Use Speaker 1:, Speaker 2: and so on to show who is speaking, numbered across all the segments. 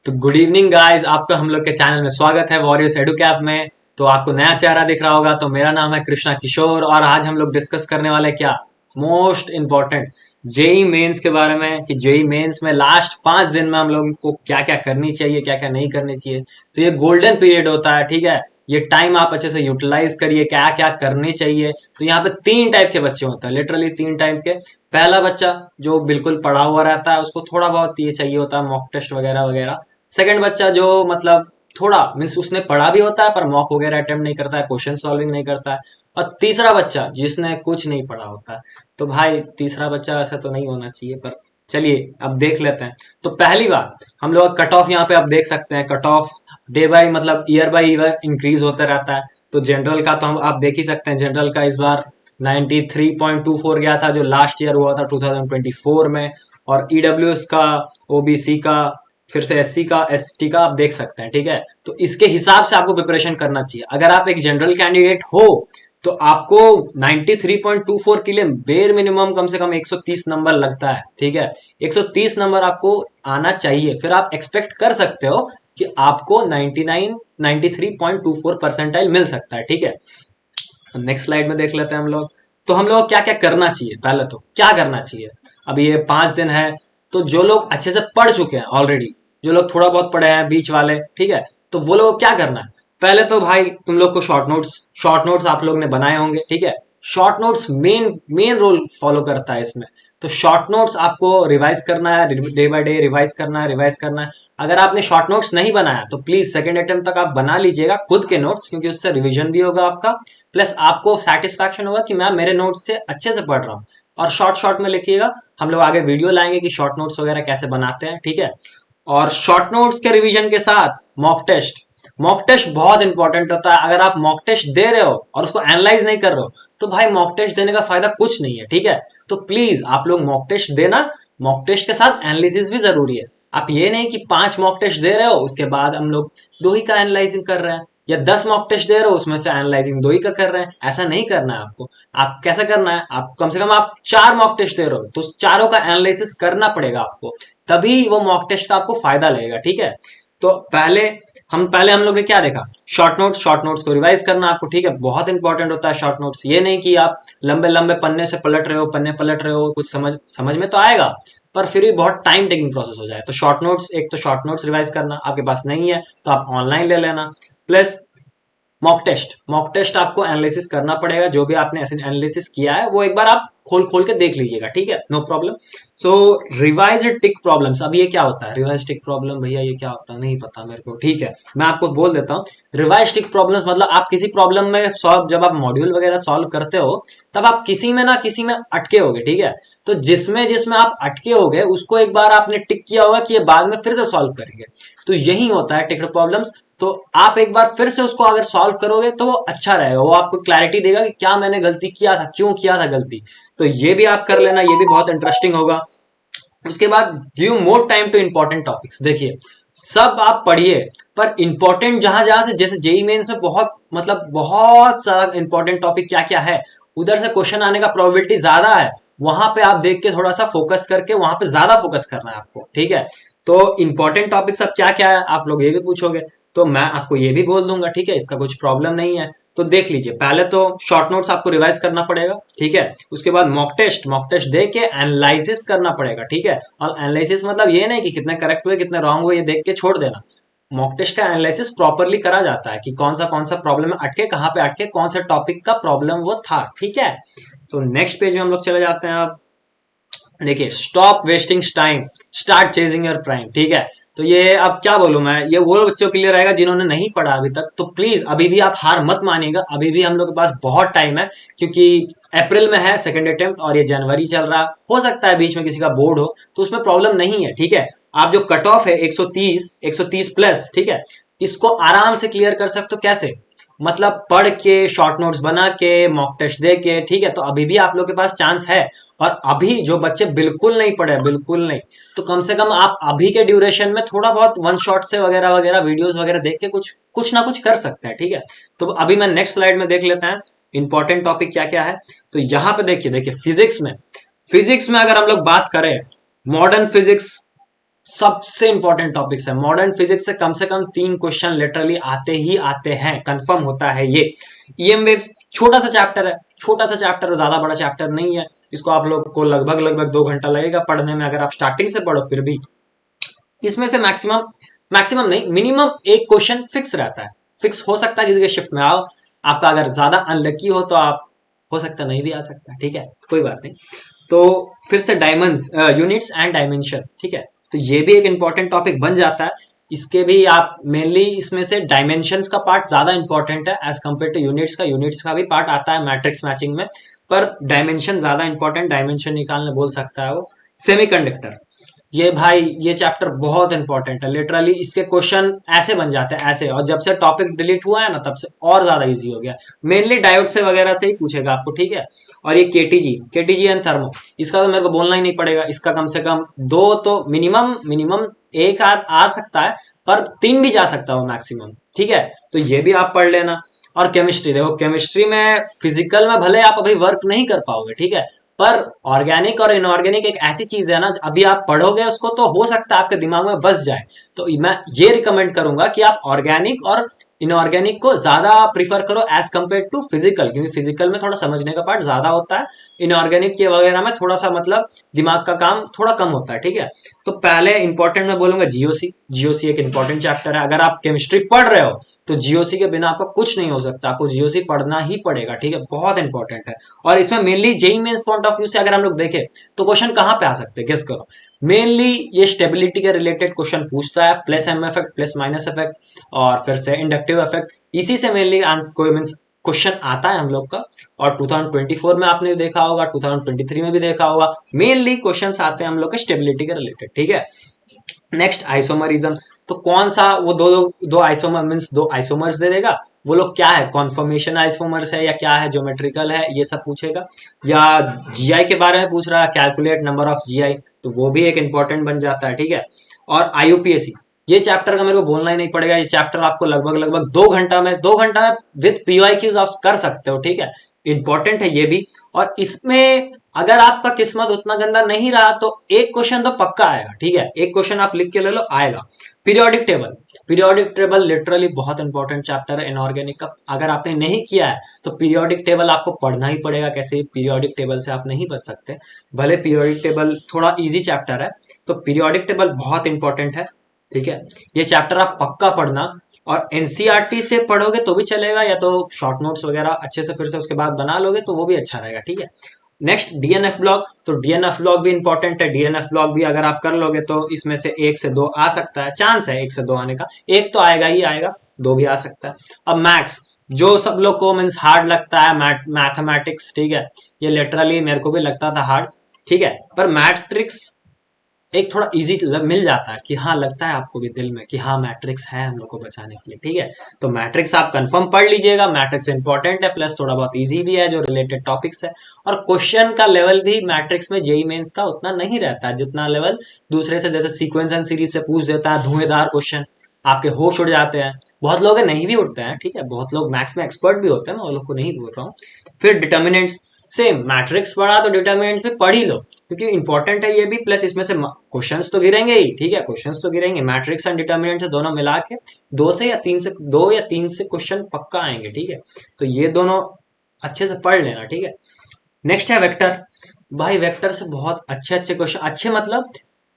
Speaker 1: तो good evening guys, आपका हम लोग के चैनल में स्वागत है वॉरियर्स एडुकैप में। तो आपको नया चेहरा दिख रहा होगा, तो मेरा नाम है कृष्णा किशोर और आज हम लोग डिस्कस करने वाले क्या मोस्ट इम्पोर्टेंट जेई मेंस के बारे में कि जेई मेंस में लास्ट 5 दिन में हम लोग को क्या क्या करनी चाहिए, क्या क्या नहीं करनी चाहिए। तो ये गोल्डन पीरियड होता है, ठीक है। ये टाइम आप अच्छे से यूटिलाइज करिए, क्या क्या करनी चाहिए। तो यहाँ पे 3 टाइप के बच्चे होते हैं, लिटरली 3 टाइप के। पहला बच्चा जो बिल्कुल पढ़ा हुआ रहता है, उसको थोड़ा बहुत ये चाहिए होता है, मॉक टेस्ट वगैरह वगैरह। सेकंड बच्चा जो मतलब थोड़ा मीन्स उसने पढ़ा भी होता है पर मॉक वगैरह अटेम्प्ट नहीं करता है, क्वेश्चन सॉल्विंग नहीं करता है। और तीसरा बच्चा जिसने कुछ नहीं पढ़ा होता है। तो भाई तीसरा बच्चा ऐसा तो नहीं होना चाहिए, पर चलिए अब देख लेते हैं। तो पहली बात, हम लोग कट ऑफ यहाँ पे आप देख सकते हैं। कट ऑफ डे बाई मतलब ईयर बाई ईयर इंक्रीज होता रहता है। तो जनरल का तो हम आप देख ही सकते हैं, जनरल का इस बार 93.24 गया था, जो लास्ट ईयर हुआ था 2024 में। और ईडब्ल्यूएस का, ओबीसी का, फिर से एससी का, एसटी का आप देख सकते हैं, ठीक है। तो इसके हिसाब से आपको प्रिपरेशन करना चाहिए। अगर आप एक जनरल कैंडिडेट हो तो आपको 93.24 के लिए बेर मिनिमम कम से कम 130 नंबर लगता है, ठीक है। 130 नंबर आपको आना चाहिए, फिर आप एक्सपेक्ट कर सकते हो कि आपको 93.24 परसेंटाइल मिल सकता है, ठीक है। नेक्स्ट स्लाइड में देख लेते हैं हम लोग। तो हम लोग क्या क्या करना चाहिए, पहले तो क्या करना चाहिए। अब ये 5 दिन है, तो जो लोग अच्छे से पढ़ चुके हैं ऑलरेडी, जो लोग थोड़ा बहुत पढ़े हैं बीच वाले, ठीक है, तो वो लोग क्या करना है। पहले तो भाई तुम लोग को शॉर्ट नोट्स आप लोग ने बनाए होंगे, ठीक है। Short notes main main role follow करता है इसमें। तो शॉर्ट नोट्स आपको रिवाइज करना है, डे बाय डे रिवाइज करना है। अगर आपने शॉर्ट नोट्स नहीं बनाया तो प्लीज सेकंड अटेम्प्ट तक आप बना लीजिएगा खुद के नोट्स, क्योंकि उससे रिवीजन भी होगा आपका, प्लस आपको सेटिस्फैक्शन होगा कि मैं मेरे नोट्स से अच्छे से पढ़ रहा हूँ। और शॉर्ट शॉर्ट में लिखिएगा, हम लोग आगे वीडियो लाएंगे कि शॉर्ट नोट्स वगैरह कैसे बनाते हैं, ठीक है। और शॉर्ट नोट्स के रिवीजन के साथ मॉक टेस्ट बहुत इंपॉर्टेंट होता है। अगर आप मॉक टेस्ट दे रहे हो और उसको एनालाइज नहीं कर रहे हो तो भाई मॉक टेस्ट देने का फायदा कुछ नहीं है, ठीक है। तो प्लीज आप लोग मॉक टेस्ट देना, मॉक टेस्ट के साथ एनालिसिस भी जरूरी है। आप ये नहीं कि 5 मॉक टेस्ट दे रहे हो उसके बाद हम लोग 2 ही का एनालाइजिंग कर रहे हैं, या 10 मॉक टेस्ट दे रहे हो उसमें से एनालाइजिंग 2 ही का कर रहे हैं। ऐसा नहीं करना है आपको। आप कैसा करना है, आपको कम से कम आप 4 मॉक टेस्ट दे रहे हो तो चारों का एनालिसिस करना पड़ेगा आपको, तभी वो मॉक टेस्ट का आपको फायदा लगेगा, ठीक है। तो पहले हम लोग ने क्या देखा, शॉर्ट नोट्स को रिवाइज करना आपको, ठीक है। बहुत इंपॉर्टेंट होता है शॉर्ट नोट्स। ये नहीं कि आप लंबे लंबे पन्ने से पलट रहे हो, कुछ समझ समझ में तो आएगा पर फिर भी बहुत टाइम टेकिंग प्रोसेस हो जाए। तो शॉर्ट नोट्स, एक तो शॉर्ट नोट्स रिवाइज करना, आपके पास नहीं है तो आप ऑनलाइन ले लेना। प्लस मॉक टेस्ट आपको एनालिसिस करना पड़ेगा, जो भी आपने एनालिसिस किया है वो एक बार आप खोल खोल के देख लीजिएगा, ठीक है, नो प्रॉब्लम। सो रिवाइज टिक प्रॉब्लम्स, अब ये क्या होता है रिवाइज टिक प्रॉब्लम, भैया ये क्या होता है नहीं पता मेरे को, ठीक है, मैं आपको बोल देता हूँ। रिवाइज टिक प्रॉब्लम्स मतलब आप किसी प्रॉब्लम में सॉल्व, जब आप मॉड्यूल वगैरह सॉल्व करते हो तब आप किसी में ना किसी में अटके होगे, ठीक है। तो जिसमें जिसमें आप अटके होगे उसको एक बार आपने टिक किया होगा कि ये बाद में फिर से सॉल्व करेंगे। तो यही होता है टिक्ड प्रॉब्लम्स। तो आप एक बार फिर से उसको अगर सॉल्व करोगे तो वो अच्छा रहेगा, वो आपको क्लैरिटी देगा कि क्या मैंने गलती किया था, क्यों किया था गलती। तो ये भी आप कर लेना, ये भी बहुत इंटरेस्टिंग होगा। उसके बाद give more time two important topics. देखिए सब आप पढ़िए, पर इंपॉर्टेंट जहां जहां से, जैसे जेई मेंस में बहुत मतलब बहुत सारा इंपॉर्टेंट टॉपिक क्या क्या है, उधर से क्वेश्चन आने का प्रोबेबिलिटी ज्यादा है, वहां पे आप देख के थोड़ा सा फोकस करके वहां पे ज्यादा फोकस करना है आपको, ठीक है। तो इंपॉर्टेंट टॉपिक्स अब क्या क्या है आप लोग ये भी पूछोगे, तो मैं आपको ये भी बोल दूंगा, ठीक है, इसका कुछ प्रॉब्लम नहीं है। तो देख लीजिए, पहले तो शॉर्ट नोट्स आपको रिवाइज करना पड़ेगा, ठीक है। उसके बाद मॉक टेस्ट दे के एनालिसिस करना पड़ेगा, ठीक है। और एनालिसिस मतलब ये नहीं कि कितने करेक्ट हुए कितने रॉन्ग हुए ये देख के छोड़ देना। मॉक टेस्ट का एनालिसिस प्रॉपरली करा जाता है कि कौन सा प्रॉब्लम में अटके, कहाँ पे अटके, कौन सा टॉपिक का प्रॉब्लम वो था, ठीक है। तो नेक्स्ट पेज में हम लोग चले जाते हैं। अब देखिए, stop wasting time, start chasing your prime, ठीक है। तो ये अब क्या बोलूं मैं, ये वो बच्चों के लिए रहेगा जिन्होंने नहीं पढ़ा अभी तक। तो प्लीज अभी भी आप हार मत मानिएगा, अभी भी हम लोग के पास बहुत टाइम है, क्योंकि अप्रैल में है सेकंड अटेम्प्ट और ये जनवरी चल रहा, हो सकता है बीच में किसी का बोर्ड हो, तो उसमें प्रॉब्लम नहीं है, ठीक है। आप जो कट ऑफ है 130 प्लस, ठीक है, इसको आराम से क्लियर कर सकते हो। कैसे, मतलब पढ़ के, शॉर्ट नोट्स बना के, मॉक टेस्ट दे के, ठीक है। तो अभी भी आप लोग के पास चांस है। और अभी जो बच्चे बिल्कुल नहीं पढ़े, बिल्कुल नहीं, तो कम से कम आप अभी के ड्यूरेशन में थोड़ा बहुत वन शॉट से वगैरह वगैरह वीडियोस वगैरह देख के कुछ कुछ ना कुछ कर सकते हैं, ठीक है। तो अभी मैं नेक्स्ट स्लाइड में देख लेते हैं इंपॉर्टेंट टॉपिक क्या क्या है। तो यहाँ पे देखिए फिजिक्स में अगर हम लोग बात करें, मॉडर्न फिजिक्स सबसे इंपॉर्टेंट टॉपिक्स है। मॉडर्न फिजिक्स से कम 3 क्वेश्चन लिटरली आते ही आते हैं, कंफर्म होता है ये। ईएम वेव्स छोटा सा चैप्टर है, छोटा सा चैप्टर, ज्यादा बड़ा चैप्टर नहीं है। इसको आप लोग को लगभग लगभग 2 घंटा लगेगा पढ़ने में, अगर आप स्टार्टिंग से पढ़ो। फिर भी इसमें से मैक्सिमम, मैक्सिमम नहीं, मिनिमम एक क्वेश्चन फिक्स रहता है। फिक्स हो सकता है किसी के शिफ्ट में आओ, आपका अगर ज्यादा अनलकी हो तो आप, हो सकता नहीं भी आ सकता, ठीक है, कोई बात नहीं। तो फिर से डायमंड्स, यूनिट्स एंड डायमेंशन, ठीक है, तो ये भी एक इंपॉर्टेंट टॉपिक बन जाता है। इसके भी आप मेनली इसमें से डायमेंशंस का पार्ट ज्यादा इंपॉर्टेंट है एज कम्पेयर टू यूनिट्स का। यूनिट्स का भी पार्ट आता है मैट्रिक्स मैचिंग में, पर डायमेंशन ज्यादा इंपॉर्टेंट, डायमेंशन निकालने बोल सकता है वो। सेमीकंडक्टर, ये भाई ये चैप्टर बहुत इंपॉर्टेंट है, लिटरली इसके क्वेश्चन ऐसे बन जाते हैं ऐसे, और जब से टॉपिक डिलीट हुआ है ना तब से और ज्यादा इजी हो गया। मेनली डायोड से वगैरह से ही पूछेगा आपको, ठीक है। और ये केटीजी एंड थर्मो, इसका तो मेरे को बोलना ही नहीं पड़ेगा। इसका कम से कम 2 तो मिनिमम, मिनिमम एक आध आ सकता है, पर 3 भी जा सकता है वो मैक्सिमम, ठीक है। तो ये भी आप पढ़ लेना। और केमिस्ट्री, देखो केमिस्ट्री में फिजिकल में भले आप अभी वर्क नहीं कर पाओगे, ठीक है, पर ऑर्गेनिक और इनऑर्गेनिक एक ऐसी चीज है ना, अभी आप पढ़ोगे उसको तो हो सकता है आपके दिमाग में बस जाए। तो मैं ये रिकमेंड करूंगा कि आप ऑर्गेनिक और इनऑर्गेनिक को ज्यादा प्रीफर करो एज कम्पेयर टू फिजिकल, क्योंकि फिजिकल में थोड़ा समझने का पार्ट ज्यादा होता है, इनऑर्गेनिक ये वगैरह में थोड़ा सा मतलब दिमाग का काम थोड़ा कम होता है, ठीक है। तो पहले इंपॉर्टेंट मैं बोलूंगा जीओसी। जीओसी एक इंपॉर्टेंट चैप्टर है, अगर आप केमिस्ट्री पढ़ रहे हो तो जीओसी के बिना आपका कुछ नहीं हो सकता, आपको जीओसी पढ़ना ही पड़ेगा, ठीक है, बहुत इंपॉर्टेंट है। और इसमें mainly JEE Mains point of view से अगर हम लोग देखें तो क्वेश्चन कहां पे आ सकते हैं, गेस करो। मेनली ये स्टेबिलिटी के रिलेटेड क्वेश्चन पूछता है, plus M effect, plus minus effect, और फिर से इंडक्टिव इफेक्ट, इसी से मेनली आंसर मींस क्वेश्चन आता है हम लोग का। और 2024 में आपने देखा होगा, 2023 में भी देखा होगा, मेनली क्वेश्चंस आते हैं हम लोग के स्टेबिलिटी के रिलेटेड, ठीक है। नेक्स्ट आइसोमरिज्म, तो कौन सा वो दो आइसोमर मीन्स 2 आइसोमर्स दे देगा, वो लोग क्या है, कॉन्फर्मेशन आइसोमर्स है या क्या है, ज्योमेट्रिकल है, ये सब पूछेगा। या जीआई के बारे में पूछ रहा है, कैलकुलेट नंबर ऑफ जीआई, तो वो भी एक इंपॉर्टेंट बन जाता है, ठीक है। और आईयूपीएसी, ये चैप्टर का मेरे को बोलना ही नहीं पड़ेगा, ये चैप्टर आपको लगभग लगभग 2 घंटा में विद पीवाईक्यूज आप कर सकते हो, ठीक है। इंपॉर्टेंट है ये भी। और इसमें अगर आपका किस्मत उतना गंदा नहीं रहा तो एक क्वेश्चन तो पक्का आएगा, ठीक है, एक क्वेश्चन आप लिख के ले लो, आएगा। Periodic table, periodic table literally बहुत इंपॉर्टेंट चैप्टर है इनऑर्गेनिक का, अगर आपने नहीं किया है तो पीरियोडिक टेबल आपको पढ़ना ही पड़ेगा, कैसे पीरियोडिक टेबल से आप नहीं बच सकते। भले पीरियोडिक टेबल थोड़ा इजी चैप्टर है, तो पीरियोडिक टेबल बहुत इंपॉर्टेंट है, ठीक है। ये चैप्टर आप पक्का पढ़ना। और एनसीईआरटी से पढ़ोगे तो भी चलेगा, या तो शॉर्ट नोट्स वगैरह अच्छे से फिर से उसके बाद बना लोगे तो वो भी अच्छा रहेगा, ठीक है। नेक्स्ट डीएनएफ ब्लॉक, तो डीएनएफ ब्लॉक भी इंपॉर्टेंट है। डीएनएफ ब्लॉक भी अगर आप कर लोगे तो इसमें से 1 से 2 आ सकता है, चांस है 1 से 2 आने का, एक तो आएगा ही आएगा, 2 भी आ सकता है। अब मैथ्स, जो सब लोग को मीन्स हार्ड लगता है, मैथमेटिक्स, ठीक है, ये लिटरली मेरे को भी लगता था हार्ड, ठीक है, पर मैट्रिक्स एक थोड़ा इजी मिल जाता है कि हाँ, लगता है आपको भी दिल में कि हाँ मैट्रिक्स है हम लोग को बचाने के लिए, ठीक है। तो मैट्रिक्स आप कंफर्म पढ़ लीजिएगा, मैट्रिक्स इंपॉर्टेंट है, प्लस थोड़ा बहुत इजी भी है जो रिलेटेड टॉपिक्स है। और क्वेश्चन का लेवल भी मैट्रिक्स में जेई मेंस का उतना नहीं रहता है जितना लेवल दूसरे से, जैसे सीक्वेंस एंड सीरीज से पूछ देता है धुएंधार क्वेश्चन, आपके होश उड़ जाते हैं। बहुत लोग नहीं भी उड़ते हैं, ठीक है, बहुत लोग मैथ्स में एक्सपर्ट भी होते हैं, मैं वो लोग को नहीं बोल रहा हूँ। फिर डिटर्मिनेंट्स, सेम मैट्रिक्स पढ़ा तो डिटर्मिनेंट्स भी पढ़ ही लो, क्योंकि इंपॉर्टेंट है ये भी, प्लस इसमें से क्वेश्चंस तो गिरेंगे ही, ठीक है, क्वेश्चंस तो गिरेंगे। मैट्रिक्स एंड डिटर्मिनेंट्स दोनों मिला के 2 या 3 से क्वेश्चन पक्का आएंगे, ठीक है। तो ये दोनों अच्छे से पढ़ लेना, ठीक है। नेक्स्ट है वेक्टर। भाई वेक्टर से बहुत अच्छे अच्छे क्वेश्चन, अच्छे मतलब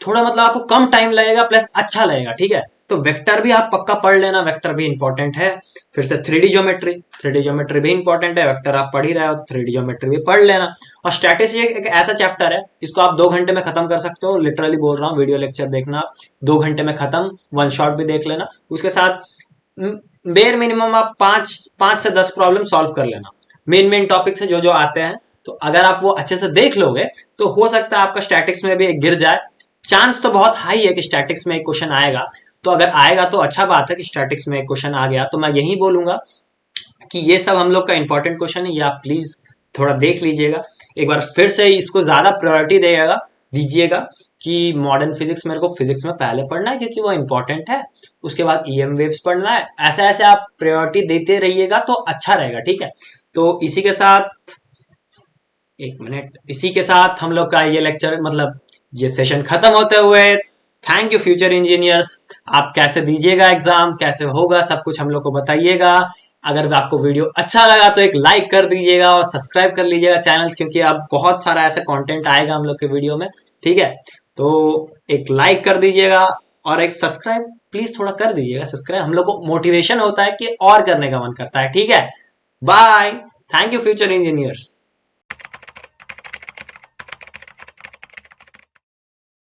Speaker 1: थोड़ा मतलब आपको कम टाइम लगेगा प्लस अच्छा लगेगा, ठीक है। तो वेक्टर भी आप पक्का पढ़ लेना, वेक्टर भी इंपॉर्टेंट है। फिर से 3D ज्योमेट्री, 3D ज्योमेट्री भी इंपॉर्टेंट है, वेक्टर आप पढ़ ही रहे हो, 3D ज्योमेट्री भी पढ़ लेना। और स्टैटिस्टिक्स एक ऐसा चैप्टर है, इसको आप 2 घंटे में खत्म कर सकते हो, लिटरली बोल रहा हूँ, वीडियो लेक्चर देखना आप 2 घंटे में खत्म, वन शॉट भी देख लेना। उसके साथ बेर मिनिमम आप 5 से 10 प्रॉब्लम सॉल्व कर लेना, मेन मेन टॉपिक से जो जो आते हैं। तो अगर आप वो अच्छे से देख लोगे तो हो सकता है आपका स्टैटिक्स में भी एक गिर जाए, चांस तो बहुत हाई है कि स्टैटिक्स में एक क्वेश्चन आएगा। तो अगर आएगा तो अच्छा बात है कि स्टैटिक्स में एक क्वेश्चन आ गया, तो मैं यही बोलूंगा कि ये सब हम लोग का इंपॉर्टेंट क्वेश्चन है, ये आप प्लीज थोड़ा देख लीजिएगा एक बार, फिर से इसको ज्यादा प्रायोरिटी दीजिएगा कि मॉडर्न फिजिक्स मेरे को फिजिक्स में पहले पढ़ना है क्योंकि वो इंपॉर्टेंट है, उसके बाद ईएम वेव्स पढ़ना है, ऐसे ऐसे आप प्रायोरिटी देते रहिएगा तो अच्छा रहेगा, ठीक है। तो इसी के साथ, एक मिनट, इसी के साथ हम लोग का ये लेक्चर मतलब ये सेशन खत्म होते हुए थैंक यू फ्यूचर इंजीनियर्स। आप कैसे दीजिएगा एग्जाम, कैसे होगा, सब कुछ हम लोग को बताइएगा। अगर आपको वीडियो अच्छा लगा तो एक लाइक कर दीजिएगा और सब्सक्राइब कर लीजिएगा चैनल्स, क्योंकि अब बहुत सारा ऐसा कंटेंट आएगा हम लोग के वीडियो में। ठीक है, तो एक लाइक कर दीजिएगा और एक सब्सक्राइब प्लीज थोड़ा कर दीजिएगा। सब्सक्राइब हम लोग को मोटिवेशन होता है कि और करने का मन करता है। ठीक है, bye. Thank you future engineers.